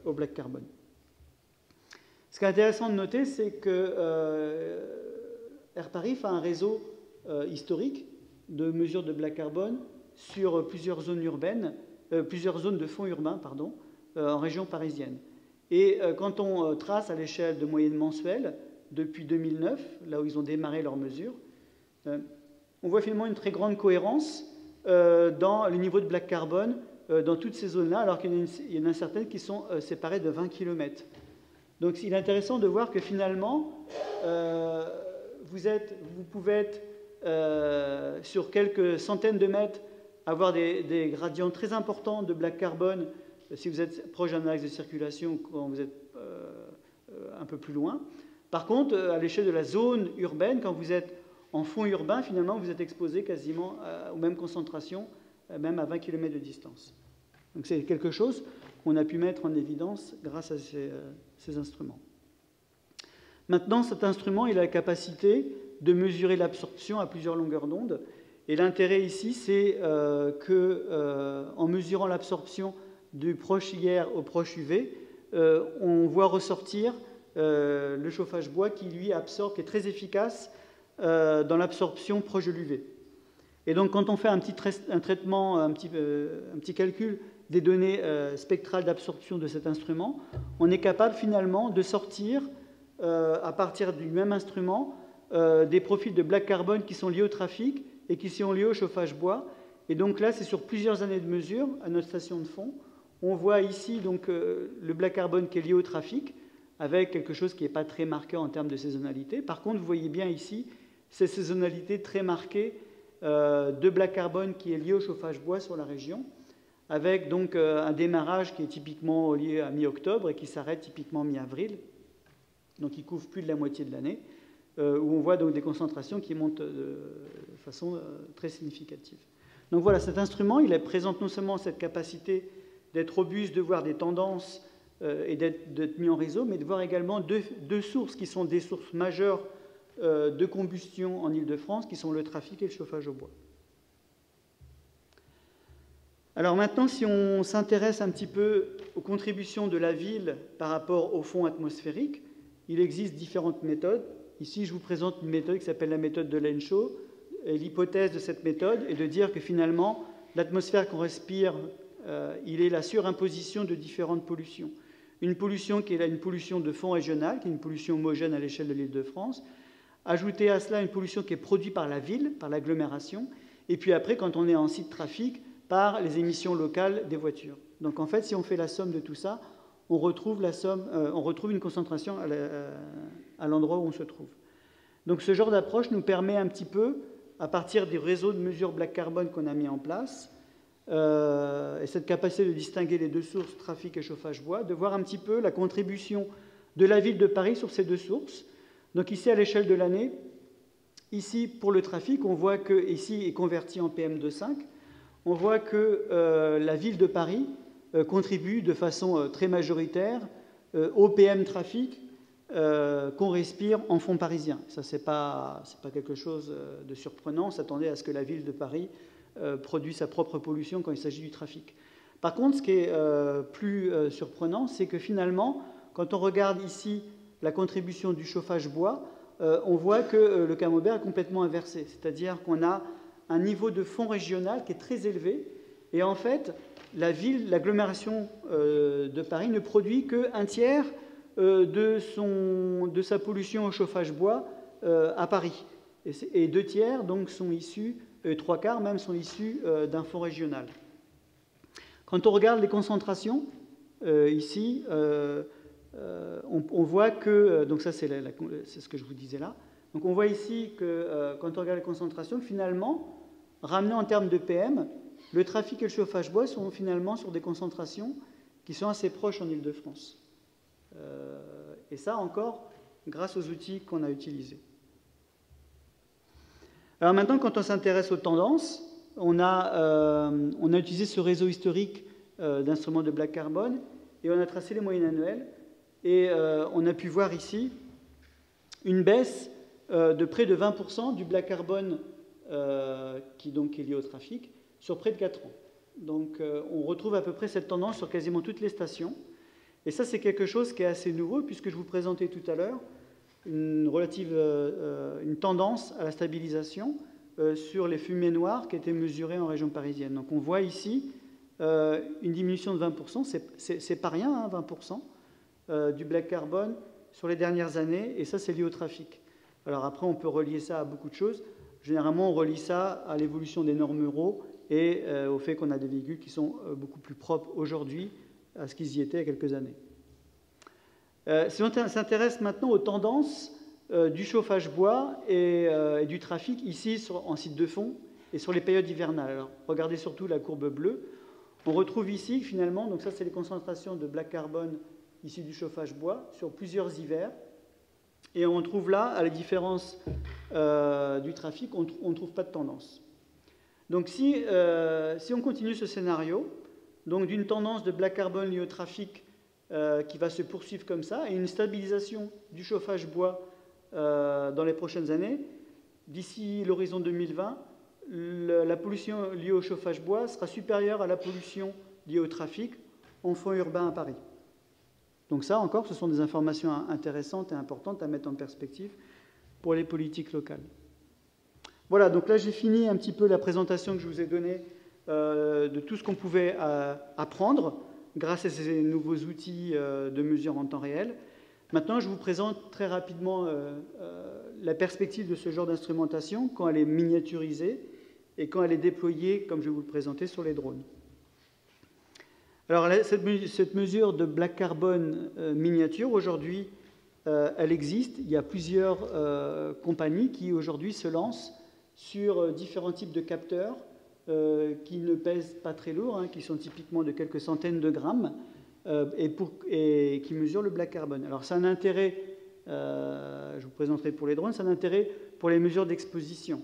au black carbone. Ce qui est intéressant de noter, c'est que Airparif a un réseau historique de mesure de black carbone sur plusieurs zones urbaines, plusieurs zones de fond urbain, pardon, en région parisienne. Et quand on trace à l'échelle de moyenne mensuelle, depuis 2009, là où ils ont démarré leurs mesures, on voit finalement une très grande cohérence dans les niveaux de black carbone dans toutes ces zones-là, alors qu'il y en a certaines qui sont séparées de 20 km. Donc il est intéressant de voir que finalement, vous pouvez être sur quelques centaines de mètres, avoir des gradients très importants de black carbone si vous êtes proche d'un axe de circulation, quand vous êtes un peu plus loin. Par contre, à l'échelle de la zone urbaine, quand vous êtes en fond urbain, finalement, vous êtes exposé quasiment aux mêmes concentrations, même à 20 km de distance. Donc c'est quelque chose qu'on a pu mettre en évidence grâce à ces instruments. Maintenant, cet instrument, il a la capacité de mesurer l'absorption à plusieurs longueurs d'onde. Et l'intérêt ici, c'est qu'en mesurant l'absorption du proche IR au proche UV, on voit ressortir le chauffage bois qui, lui, absorbe, qui est très efficace dans l'absorption proche de l'UV. Et donc, quand on fait un petit calcul des données spectrales d'absorption de cet instrument, on est capable finalement de sortir, à partir du même instrument, des profils de black carbone qui sont liés au trafic et qui sont liés au chauffage bois. Et donc là, c'est sur plusieurs années de mesure à notre station de fond. On voit ici donc, le black carbone qui est lié au trafic, avec quelque chose qui n'est pas très marqué en termes de saisonnalité. Par contre, vous voyez bien ici ces saisonnalités très marquées de black carbone qui est lié au chauffage bois sur la région, avec donc un démarrage qui est typiquement lié à mi-octobre et qui s'arrête typiquement mi-avril, donc il couvre plus de la moitié de l'année, où on voit donc des concentrations qui montent de façon très significative. Donc voilà, cet instrument, il présente non seulement cette capacité d'être robuste, de voir des tendances et d'être mis en réseau, mais de voir également deux sources qui sont des sources majeures de combustion en Île-de-France, qui sont le trafic et le chauffage au bois. Alors maintenant, si on s'intéresse un petit peu aux contributions de la ville par rapport au fond atmosphérique, il existe différentes méthodes. Ici, je vous présente une méthode qui s'appelle la méthode de Lenshaw. Et l'hypothèse de cette méthode est de dire que finalement, l'atmosphère qu'on respire, il est la surimposition de différentes pollutions. Une pollution qui est là, une pollution de fond régional, qui est une pollution homogène à l'échelle de l'Île-de-France. Ajouter à cela une pollution qui est produite par la ville, par l'agglomération, et puis après, quand on est en site trafic, par les émissions locales des voitures. Donc en fait, si on fait la somme de tout ça, on retrouve une concentration à l'endroit où on se trouve. Donc ce genre d'approche nous permet un petit peu, à partir des réseaux de mesure black carbone qu'on a mis en place, et cette capacité de distinguer les deux sources, trafic et chauffage bois, de voir un petit peu la contribution de la ville de Paris sur ces deux sources. Donc ici, à l'échelle de l'année, ici, pour le trafic, on voit que, ici, est converti en PM2,5, on voit que la ville de Paris contribue de façon très majoritaire au PM trafic qu'on respire en fond parisien. Ça, c'est pas quelque chose de surprenant. On s'attendait à ce que la ville de Paris produise sa propre pollution quand il s'agit du trafic. Par contre, ce qui est plus surprenant, c'est que finalement, quand on regarde ici la contribution du chauffage bois, on voit que le camembert est complètement inversé. C'est-à-dire qu'on a un niveau de fond régional qui est très élevé. Et en fait, l'agglomération de Paris ne produit qu'un tiers de sa pollution au chauffage bois à Paris. Et 2 tiers, donc, sont issus, 3 quarts même, sont issus d'un fond régional. Quand on regarde les concentrations, ici, on voit que, donc ça c'est ce que je vous disais là, donc on voit ici que quand on regarde les concentrations, finalement, ramené en termes de PM, le trafic et le chauffage bois sont finalement sur des concentrations qui sont assez proches en Île-de-France. Et ça encore, grâce aux outils qu'on a utilisés. Alors maintenant, quand on s'intéresse aux tendances, on a utilisé ce réseau historique d'instruments de black carbone et on a tracé les moyennes annuelles. Et on a pu voir ici une baisse de près de 20% du black carbone qui donc est lié au trafic sur près de 4 ans. Donc on retrouve à peu près cette tendance sur quasiment toutes les stations. Et ça, c'est quelque chose qui est assez nouveau, puisque je vous présentais tout à l'heure une tendance à la stabilisation sur les fumées noires qui étaient mesurées en région parisienne. Donc on voit ici une diminution de 20%, c'est pas rien, hein, 20%, du black carbone sur les dernières années, et ça, c'est lié au trafic. Alors après, on peut relier ça à beaucoup de choses. Généralement, on relie ça à l'évolution des normes Euro et au fait qu'on a des véhicules qui sont beaucoup plus propres aujourd'hui à ce qu'ils y étaient il y a quelques années. Si on s'intéresse maintenant aux tendances du chauffage bois et du trafic, ici en site de fond et sur les périodes hivernales. Alors, regardez surtout la courbe bleue. On retrouve ici, finalement, donc ça, c'est les concentrations de black carbone issues du chauffage bois sur plusieurs hivers. Et on trouve là, à la différence du trafic, on ne trouve pas de tendance. Donc si on continue ce scénario, donc d'une tendance de black carbone liée au trafic qui va se poursuivre comme ça, et une stabilisation du chauffage bois dans les prochaines années. D'ici l'horizon 2020, la pollution liée au chauffage bois sera supérieure à la pollution liée au trafic en fond urbain à Paris. Donc ça encore, ce sont des informations intéressantes et importantes à mettre en perspective pour les politiques locales. Voilà, donc là j'ai fini un petit peu la présentation que je vous ai donnée de tout ce qu'on pouvait apprendre grâce à ces nouveaux outils de mesure en temps réel. Maintenant, je vous présente très rapidement la perspective de ce genre d'instrumentation quand elle est miniaturisée et quand elle est déployée, comme je vais vous le présenter, sur les drones. Alors, cette mesure de black carbon miniature, aujourd'hui, elle existe. Il y a plusieurs compagnies qui, aujourd'hui, se lancent sur différents types de capteurs qui ne pèsent pas très lourd, hein, qui sont typiquement de quelques centaines de grammes, et qui mesurent le black carbon. Alors, c'est un intérêt, je vous présenterai pour les drones, c'est un intérêt pour les mesures d'exposition.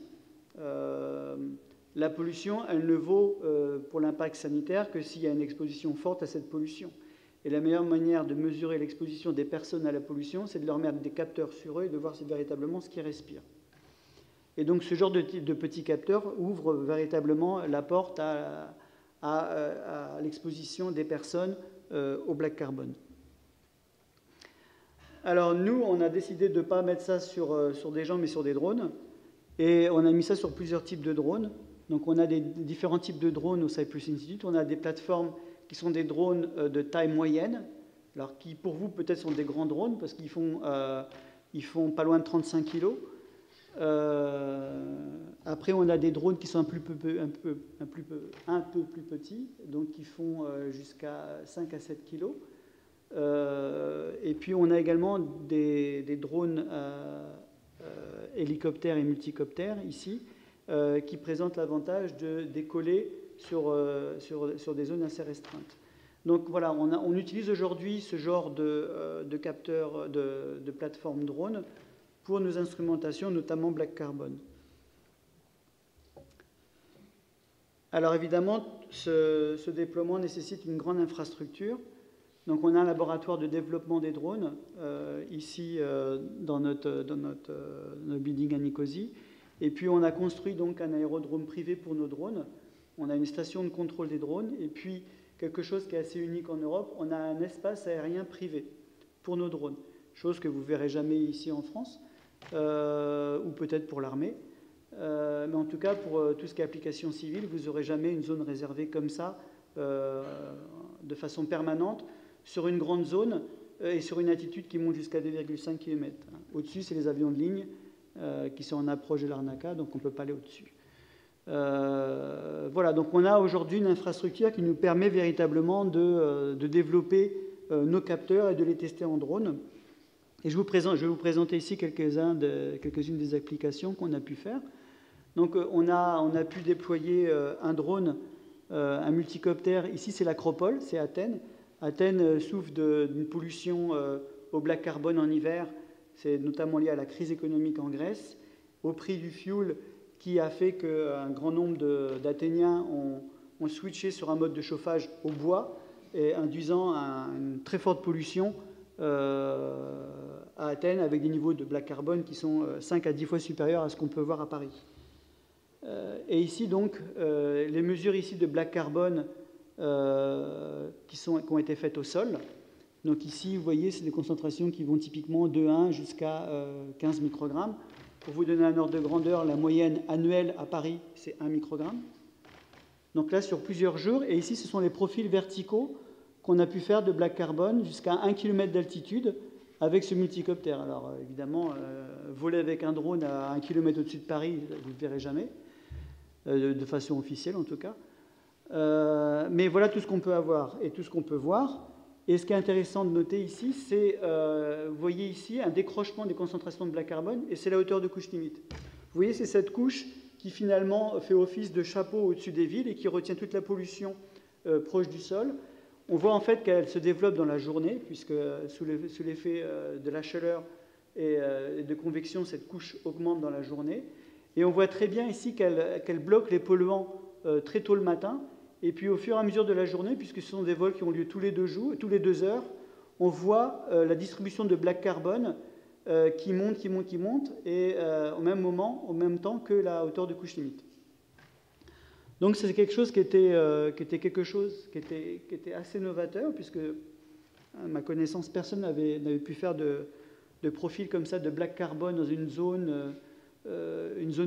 La pollution, elle ne vaut pour l'impact sanitaire que s'il y a une exposition forte à cette pollution. Et la meilleure manière de mesurer l'exposition des personnes à la pollution, c'est de leur mettre des capteurs sur eux et de voir véritablement ce qu'ils respirent. Et donc ce genre de petits capteurs ouvre véritablement la porte à l'exposition des personnes au black carbone. Alors nous, on a décidé de ne pas mettre ça sur des gens, mais sur des drones. Et on a mis ça sur plusieurs types de drones. Donc on a des différents types de drones au Cypress Institute. On a des plateformes qui sont des drones de taille moyenne, alors qui pour vous peut-être sont des grands drones, parce qu'ils font pas loin de 35 kg. Après, on a des drones qui sont un peu plus petits, donc qui font jusqu'à 5 à 7 kg. Et puis, on a également des drones hélicoptères et multicoptères, ici, qui présentent l'avantage de décoller sur des zones assez restreintes. Donc voilà, on utilise aujourd'hui ce genre de capteurs, de plateformes drones pour nos instrumentations, notamment black carbon. Alors évidemment, ce déploiement nécessite une grande infrastructure. Donc on a un laboratoire de développement des drones, ici dans notre building à Nicosie. Et puis on a construit donc un aérodrome privé pour nos drones. On a une station de contrôle des drones. Et puis quelque chose qui est assez unique en Europe, on a un espace aérien privé pour nos drones. Chose que vous ne verrez jamais ici en France. Ou peut-être pour l'armée. Mais en tout cas, pour tout ce qui est application civile, vous n'aurez jamais une zone réservée comme ça, de façon permanente, sur une grande zone et sur une altitude qui monte jusqu'à 2,5 km. Au-dessus, c'est les avions de ligne qui sont en approche de Larnaca, donc on ne peut pas aller au-dessus. Voilà, donc on a aujourd'hui une infrastructure qui nous permet véritablement de développer nos capteurs et de les tester en drone. Et je vais vous présenter ici quelques-unes des applications qu'on a pu faire. Donc on a pu déployer un drone, un multicoptère. Ici c'est l'Acropole, c'est Athènes. Athènes souffre d'une pollution au black carbone en hiver. C'est notamment lié à la crise économique en Grèce, au prix du fuel qui a fait qu'un grand nombre d'Athéniens ont switché sur un mode de chauffage au bois, et induisant une très forte pollution à Athènes, avec des niveaux de black carbone qui sont 5 à 10 fois supérieurs à ce qu'on peut voir à Paris. Et ici, donc, les mesures ici de black carbone qui ont été faites au sol. Donc ici, vous voyez, c'est des concentrations qui vont typiquement de 1 jusqu'à 15 microgrammes. Pour vous donner un ordre de grandeur, la moyenne annuelle à Paris, c'est 1 microgramme. Donc là, sur plusieurs jours, et ici, ce sont les profils verticaux qu'on a pu faire de black carbone jusqu'à 1 km d'altitude avec ce multicoptère. Alors évidemment, voler avec un drone à 1 km au-dessus de Paris, vous ne le verrez jamais, de façon officielle en tout cas. Mais voilà tout ce qu'on peut avoir et tout ce qu'on peut voir. Et ce qui est intéressant de noter ici, c'est, vous voyez ici, un décrochement des concentrations de black carbone, et c'est la hauteur de couche limite. Vous voyez, c'est cette couche qui finalement fait office de chapeau au-dessus des villes et qui retient toute la pollution proche du sol. On voit en fait qu'elle se développe dans la journée, puisque sous l'effet de la chaleur et de convection, cette couche augmente dans la journée. Et on voit très bien ici qu'elle bloque les polluants très tôt le matin. Et puis au fur et à mesure de la journée, puisque ce sont des vols qui ont lieu tous les 2 heures, on voit la distribution de black carbone qui monte, et au même moment, en même temps que la hauteur de couche limite. Donc c'est quelque chose qui était assez novateur, puisque à ma connaissance, personne n'avait pu faire de profil comme ça de black carbone dans une zone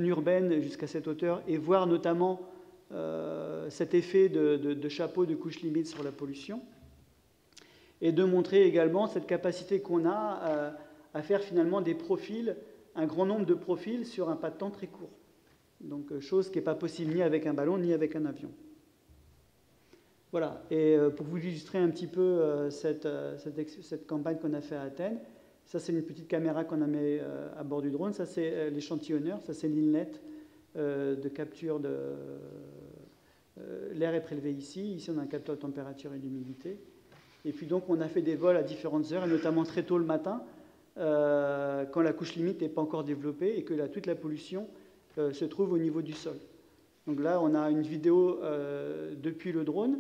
urbaine jusqu'à cette hauteur, et voir notamment cet effet de chapeau de couche limite sur la pollution, et de montrer également cette capacité qu'on a à faire finalement des profils, un grand nombre de profils sur un pas de temps très court. Donc chose qui n'est pas possible ni avec un ballon ni avec un avion. Voilà, et pour vous illustrer un petit peu cette campagne qu'on a fait à Athènes, ça c'est une petite caméra qu'on a mis à bord du drone, ça c'est l'échantillonneur, ça c'est l'inlet de capture de... L'air est prélevé ici on a un capteur de température et d'humidité. Et puis donc on a fait des vols à différentes heures, et notamment très tôt le matin, quand la couche limite n'est pas encore développée et que toute la pollution se trouve au niveau du sol. Donc là on a une vidéo depuis le drone,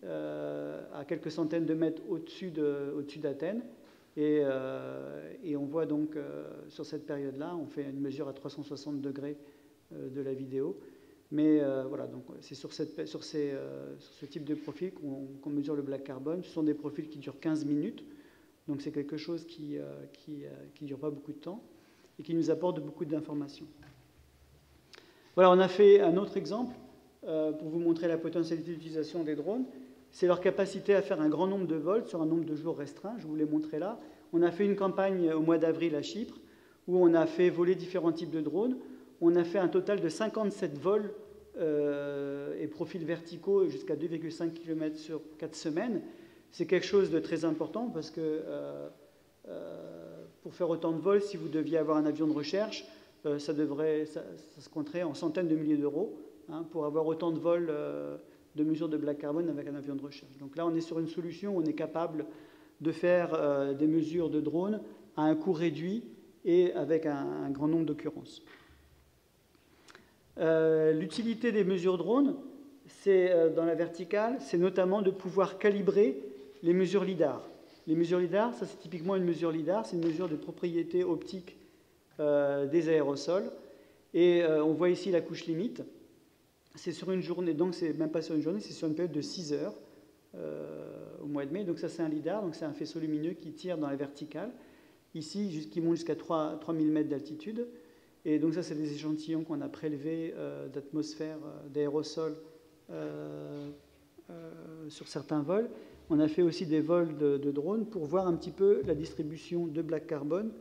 à quelques centaines de mètres au-dessus d'Athènes, et on voit donc sur cette période-là, on fait une mesure à 360 degrés de la vidéo. Mais voilà, donc c'est sur ce type de profil qu'on mesure le black carbone. Ce sont des profils qui durent 15 minutes, donc c'est quelque chose qui ne dure pas beaucoup de temps et qui nous apporte beaucoup d'informations. Voilà, on a fait un autre exemple pour vous montrer la potentialité d'utilisation des drones. C'est leur capacité à faire un grand nombre de vols sur un nombre de jours restreint. Je vous l'ai montré là. On a fait une campagne au mois d'avril à Chypre où on a fait voler différents types de drones. On a fait un total de 57 vols et profils verticaux jusqu'à 2,5 km sur 4 semaines. C'est quelque chose de très important parce que pour faire autant de vols, si vous deviez avoir un avion de recherche, ça se compterait en centaines de milliers d'euros pour avoir autant de vols de mesures de black carbone avec un avion de recherche. Donc là, on est sur une solution où on est capable de faire des mesures de drones à un coût réduit et avec un grand nombre d'occurrences. L'utilité des mesures drones, c'est dans la verticale, c'est notamment de pouvoir calibrer les mesures LIDAR. Les mesures LIDAR, ça c'est typiquement une mesure LIDAR, c'est une mesure de propriété optique des aérosols. Et on voit ici la couche limite. C'est sur une journée, donc c'est même pas sur une journée, c'est sur une période de 6 heures au mois de mai. Donc ça c'est un LIDAR, donc c'est un faisceau lumineux qui tire dans la verticale. Ici, qui monte jusqu'à 3000 mètres d'altitude. Et donc ça, c'est des échantillons qu'on a prélevés d'atmosphère, d'aérosols sur certains vols. On a fait aussi des vols de drones pour voir un petit peu la distribution de black carbone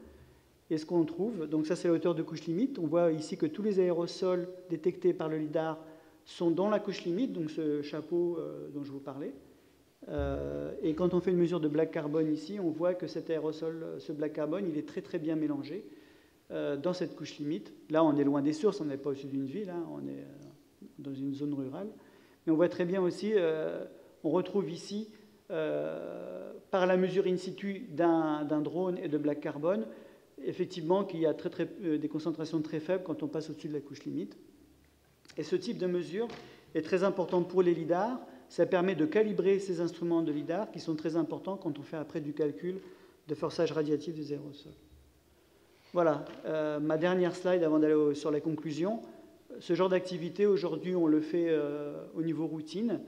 et ce qu'on trouve. Donc ça, c'est la hauteur de couche limite. On voit ici que tous les aérosols détectés par le LIDAR sont dans la couche limite, donc ce chapeau dont je vous parlais. Et quand on fait une mesure de black carbone ici, on voit que cet aérosol, ce black carbone, il est très très bien mélangé dans cette couche limite. Là, on est loin des sources, on n'est pas au-dessus d'une ville, on est dans une zone rurale. Mais on voit très bien aussi, on retrouve ici, par la mesure in situ d'un drone et de black carbone, effectivement qu'il y a des concentrations très faibles quand on passe au-dessus de la couche limite. Et ce type de mesure est très important pour les LIDAR. Ça permet de calibrer ces instruments de LIDAR qui sont très importants quand on fait après du calcul de forçage radiatif des aérosols. Voilà, ma dernière slide avant d'aller sur la conclusion. Ce genre d'activité, aujourd'hui, on le fait au niveau routine.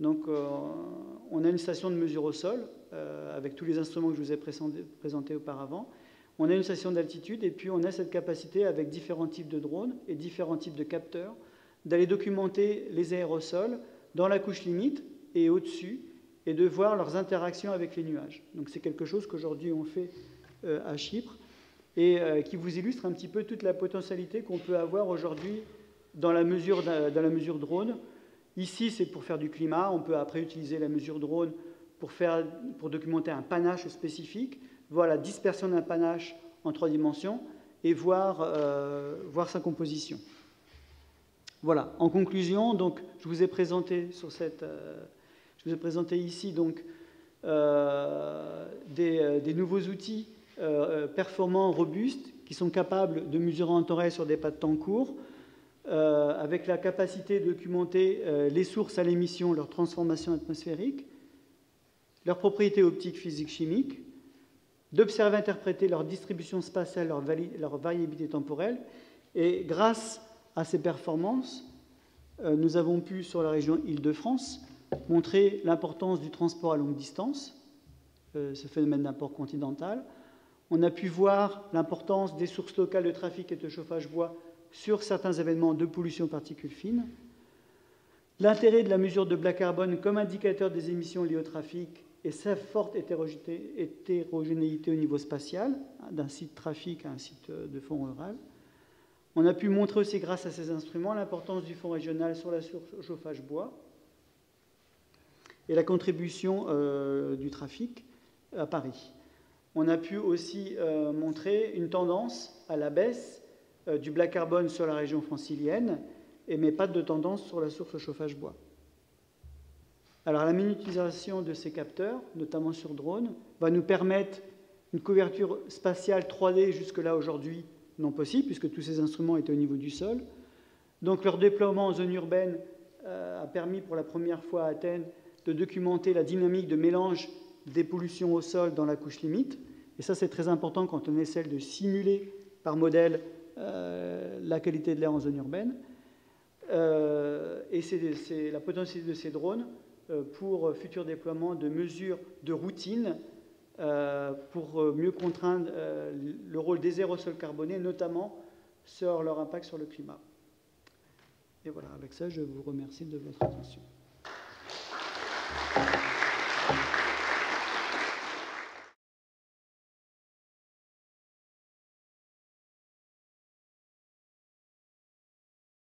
Donc, on a une station de mesure au sol, avec tous les instruments que je vous ai présentés auparavant. On a une station d'altitude, et puis on a cette capacité, avec différents types de drones et différents types de capteurs, d'aller documenter les aérosols dans la couche limite et au-dessus, et de voir leurs interactions avec les nuages. Donc, c'est quelque chose qu'aujourd'hui, on fait à Chypre, et qui vous illustre un petit peu toute la potentialité qu'on peut avoir aujourd'hui dans la mesure drone. Ici, c'est pour faire du climat. On peut après utiliser la mesure drone pour documenter un panache spécifique, voir la dispersion d'un panache en 3 dimensions et voir sa composition. Voilà. En conclusion, donc, je vous ai présenté ici donc des nouveaux outils performants, robustes, qui sont capables de mesurer en temps réel sur des pas de temps courts, avec la capacité de documenter les sources à l'émission, leur transformation atmosphérique, leurs propriétés optiques, physiques, chimiques, d'observer et interpréter leur distribution spatiale, leur variabilité temporelle. Et grâce à ces performances, nous avons pu, sur la région Île-de-France, montrer l'importance du transport à longue distance, ce phénomène d'import continental. On a pu voir l'importance des sources locales de trafic et de chauffage bois sur certains événements de pollution aux particules fines, l'intérêt de la mesure de black carbone comme indicateur des émissions liées au trafic et sa forte hétérogénéité au niveau spatial, d'un site trafic à un site de fond rural. On a pu montrer aussi, grâce à ces instruments, l'importance du fonds régional sur la source chauffage bois et la contribution du trafic à Paris. On a pu aussi montrer une tendance à la baisse du black carbone sur la région francilienne, mais pas de tendance sur la source chauffage bois. Alors la miniaturisation de ces capteurs, notamment sur drone, va nous permettre une couverture spatiale 3D jusque-là aujourd'hui non possible, puisque tous ces instruments étaient au niveau du sol. Donc leur déploiement en zone urbaine a permis pour la première fois à Athènes de documenter la dynamique de mélange des pollutions au sol dans la couche limite. Et ça, c'est très important quand on essaie de simuler par modèle la qualité de l'air en zone urbaine. Et c'est la potentialité de ces drones pour futur déploiement de mesures de routine pour mieux contraindre le rôle des aérosols carbonés, notamment sur leur impact sur le climat. Et voilà, avec ça, je vous remercie de votre attention.